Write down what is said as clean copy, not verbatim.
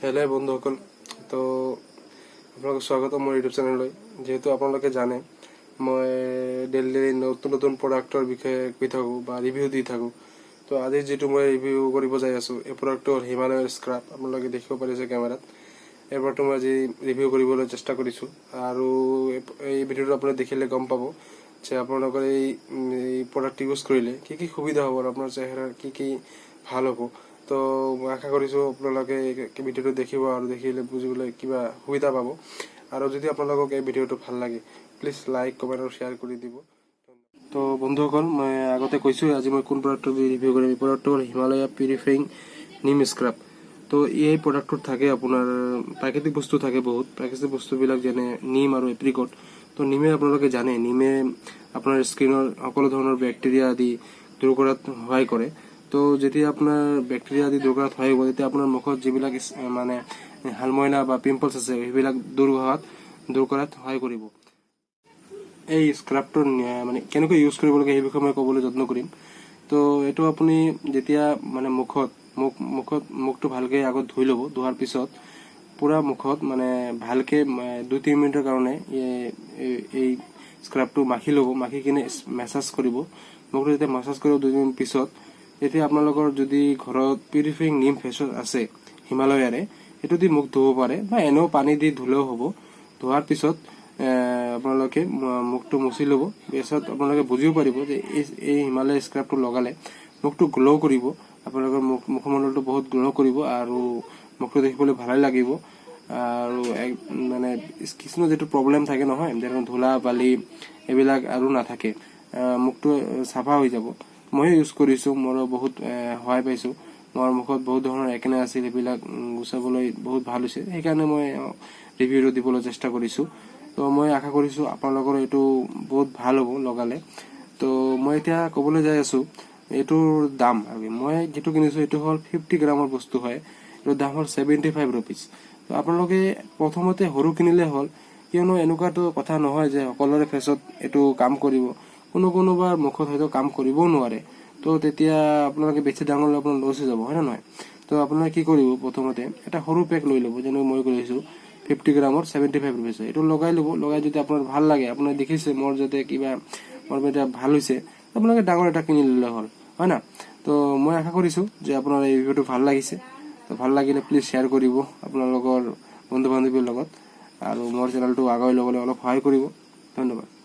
Hello' বন্ধুসকল, তো আপোনালোকক স্বাগতম মোৰ ইউটিউব চেনেললৈ। যিহেতু আপোনালোকে জানে মই ডেইলি নতুন নতুন প্ৰডাক্টৰ বিষয়ে কৈ থাকোঁ বা ৰিভিউ দি থাকোঁ। তো আজি যিটো মই ৰিভিউ কৰিব যাই আছোঁ, এই প্ৰডাক্টটো হ'ল হিমালয়াৰ স্ক্ৰাব। আপোনালোকে দেখিব পাৰিছে কেমেৰাত। এই প্ৰডাক্টটো মই আজি ৰিভিউ কৰিবলৈ চেষ্টা কৰিছোঁ, আৰু এই ভিডিঅ'টো আপুনি দেখিলে গম পাব যে আপোনালোকৰ এই প্ৰডাক্টটো ইউজ কৰিলে কি কি সুবিধা হ'ব আৰু আপোনাৰ চেহেৰাৰ কি কি ভাল হ'ব। তো মই আশা কৰিছোঁ আপোনালোকে ভিডিঅ'টো দেখিব আৰু দেখিলে বুজিবলৈ কিবা সুবিধা পাব। আৰু যদি আপোনালোকক এই ভিডিঅ'টো ভাল লাগে, প্লিজ লাইক, কমেণ্ট আৰু শ্বেয়াৰ কৰি দিব। তো বন্ধুসকল, মই আগতে কৈছোঁ আজি মই কোন প্ৰডাক্টটো ৰিভিউ কৰিম। এই প্ৰডাক্টটো হ'ল হিমালয়া পিউৰিফাইং নিম স্ক্ৰাব। তো এই প্ৰডাক্টটোত থাকে আপোনাৰ প্ৰাকৃতিক বস্তু থাকে বহুত। প্ৰাকৃতিক বস্তুবিলাক যেনে নিম আৰু এপ্ৰিকট। তো নিমে আপোনালোকে জানে, নিমে আপোনাৰ স্কিনৰ সকলো ধৰণৰ বেক্টেৰিয়া আদি দূৰ কৰাত সহায় কৰে। তো যেতিয়া আপোনাৰ বেক্টেৰিয়া আদি দূৰ কৰাত সহায় হ'ব, তেতিয়া আপোনাৰ মুখত যিবিলাক মানে হালমইনা বা পিম্পলছ আছে সেইবিলাক দূৰ কৰাত সহায় কৰিব। এই স্ক্ৰাবটোৰ মানে কেনেকৈ ইউজ কৰিব লাগে সেই বিষয়ে মই ক'বলৈ যত্ন কৰিম। তো এইটো আপুনি যেতিয়া মানে মুখটো ভালকৈ আগত ধুই ল'ব। ধোৱাৰ পিছত পূৰা মুখত মানে ভালকৈ 2-3 মিনিটৰ কাৰণে এই স্ক্ৰাবটো মাখি ল'ব। মাখি কিনে মেছাজ কৰিব। মুখটো যেতিয়া মাছাজ কৰিব 2 মিনিট পিছত, এতিয়া আপোনালোকৰ যদি ঘৰত পিউৰিফাইং নিম ফেচ ৱাছ আছে হিমালয়াৰে, সেইটো দি মুখ ধুব পাৰে বা এনেও পানী দি ধুলেও হ'ব। ধোৱাৰ পিছত আপোনালোকে মুখটো মুচি ল'ব। পিছত আপোনালোকে বুজিব পাৰিব যে এই হিমালয় স্ক্ৰাবটো লগালে মুখটো গ্ল' কৰিব। আপোনালোকৰ মুখমণ্ডলটো বহুত গ্ল' কৰিব আৰু মুখটো দেখিবলৈ ভালেই লাগিব। আৰু মানে কিছুমান যিটো প্ৰব্লেম থাকে নহয়, যেনে ধূলা বালি এইবিলাক আৰু নাথাকে, মুখটো চাফা হৈ যাব। ময়ো ইউজ কৰিছোঁ, মোৰো বহুত সহায় পাইছোঁ। মোৰ মুখত বহুত ধৰণৰ একনে আছিল, সেইবিলাক গুচাবলৈ বহুত ভাল হৈছে। সেইকাৰণে মই ৰিভিউটো দিবলৈ চেষ্টা কৰিছোঁ। তো মই আশা কৰিছোঁ আপোনালোকৰ এইটো বহুত ভাল হ'ব লগালে। তো মই এতিয়া ক'বলৈ যাই আছোঁ এইটোৰ দাম। আৰু মই যিটো কিনিছোঁ এইটো হ'ল 50 গ্ৰামৰ বস্তু হয়। এইটোৰ দাম হ'ল 75 ৰুপিজ। তো আপোনালোকে প্ৰথমতে সৰু কিনিলে হ'ল, কিয়নো এনেকুৱাতো কথা নহয় যে সকলোৰে ফেচত এইটো কাম কৰিব। কোনোবাৰ মুখত হয়তো কাম কৰিবও নোৱাৰে। তো তেতিয়া আপোনালোকে বেছি ডাঙৰ হ'লে আপোনাৰ লছ হৈ যাব, হয় নে নহয়? তো আপোনালোকে কি কৰিব, প্ৰথমতে এটা সৰু পেক লৈ ল'ব। যেনে মই কৰিছোঁ 50 গ্ৰামৰ 75 ৰুপিজ। এইটো লগাই ল'ব। লগাই যদি আপোনাৰ ভাল লাগে, আপুনি দেখিছে মোৰ এতিয়া ভাল হৈছে, আপোনালোকে ডাঙৰ এটা কিনি ল'লে হ'ল, হয় না? তো মই আশা কৰিছোঁ যে আপোনাৰ এই ভিডিঅ'টো ভাল লাগিছে। তো ভাল লাগিলে প্লিজ শ্বেয়াৰ কৰিব আপোনালোকৰ বন্ধু বান্ধৱীৰ লগত, আৰু মোৰ চেনেলটো আগুৱাই ল'বলৈ অলপ সহায় কৰিব। ধন্যবাদ।